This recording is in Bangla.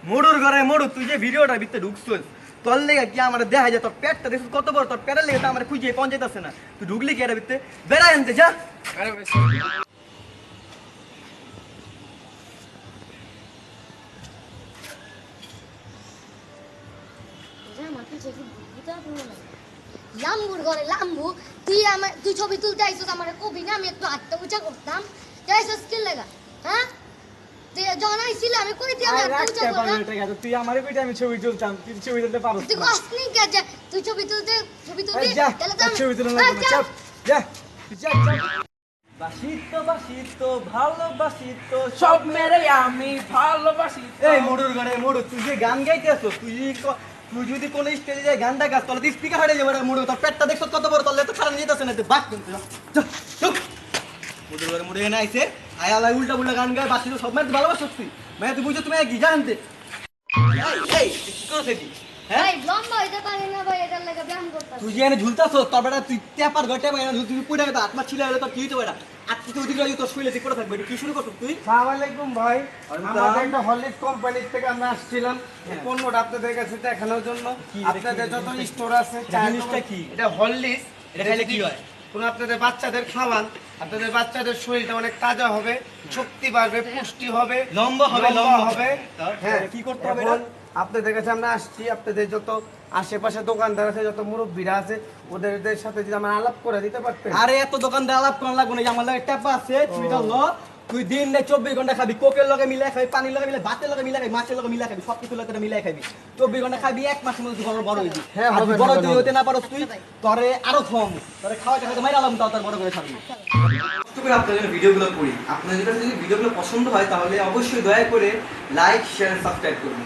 মোড়ুর ঘরে মোড়ু তুই যে ভিডিওটার ভিতরে ঢুকছিস তোর লেগে কি আমার দেখা যায় তোর পেটটা দেখছিস কত বড় তোর পেটের লেগে তো আমার খুঁজে পৌঁছাইতেছে না তুই ঢুকলি কি এর ভিতরে বেড়াই আনতে যা লাম্বুর ঘরে লাম্বু তুই ছবি তুলতে আইসস আমার কবি না আমি একটু হাতটা উঁচা করতাম আইসস কি লাগা হ্যাঁ তুই যখন আইছিল আমি কই দিয়ে আমি হাতটা উঁচা করতাম তুই আমারে কইতে আমি ছবি তুলতাম তুই ছবি তুলতে পারছ তুই কসনি কে তুই ছবি তুলতে তাহলে তো ছবি তুলতে না চাপ যা যা বাসিত ভালোবাসিত সব মেরে আমি ভালোবাসি এই মোড়ুর ঘরে মোড়ু তুই যে গান গাইতে আসো তুই যদি কোনো স্টেজে যায় গানটা গাছ তাহলে স্পিকার হারিয়ে যাবে মোড়ু তোর পেটটা দেখছো কত বড় তাহলে তো খারাপ যেতেছে না তুই বাক কিন্তু মোড়ুর ঘরে মোড়ু এনে আইছে আয়ালা উল্টা উল্টা গান গায় বাসিত সব মেয়ে ভালোবাসো তুই মেয়ে তুই বুঝছো তুমি কি জানতে এই কি করছ এটি ভাই লম্বা হইতে পারে না ভাই এটার লাগা ব্যায়াম করতাম তুই যে এনে ঝুলতাছো তোর বেটা তুই টেপার ঘটে ভাই তুমি পুরা তো আত্মা ছিল তোর কি হইতো বেটা আজকে তুই ওদিকে তোর শুইলে ঠিক করে থাকবে কি শুরু করছ তুই আসসালামু আলাইকুম ভাই আমাদের একটা হলিক্স কোম্পানি থেকে আমরা আসছিলাম এই পণ্যটা আপনাদের কাছে দেখানোর জন্য আপনাদের যত স্টোর আছে জিনিসটা কি এটা হলিক্স এটা খাইলে কি হয় কোন আপনাদের বাচ্চাদের খাওয়ান আপনাদের বাচ্চাদের শরীরটা অনেক তাজা হবে শক্তি বাড়বে পুষ্টি হবে লম্বা হবে হ্যাঁ কি করতে হবে এখন আপনাদের কাছে আমরা আসছি আপনাদের যত আশেপাশে দোকানদার আছে যত মুরব্বীরা আছে ওদের সাথে যদি আমরা আলাপ করে দিতে পারতেন আরে এত দোকানদার আলাপ করা লাগবে না আমার লাগে ট্যাপা আছে তুই তো তুই দিন নে 24 ঘন্টা খাবি কোকের লগে মিলাই খাবি পানির লগে মিলাই ভাতের লগে মিলাই খাবি মাছের লগে মিলাই খাবি সব কিছু লগে মিলাই খাবি 24 ঘন্টা খাবি এক মাসের মধ্যে তুই বড় হইবি হ্যাঁ হবে বড় তুই হতে না পারস তুই তোরে আরো কম তোরে খাওয়াতে খাওয়াতে মাইরা আলাম তাও তোর বড় করে খাবি কষ্ট করে আপনাদের জন্য ভিডিওগুলো করি আপনাদের যদি ভিডিওগুলো পছন্দ হয় তাহলে অবশ্যই দয়া করে লাইক শেয়ার সাবস্ক্রাইব করুন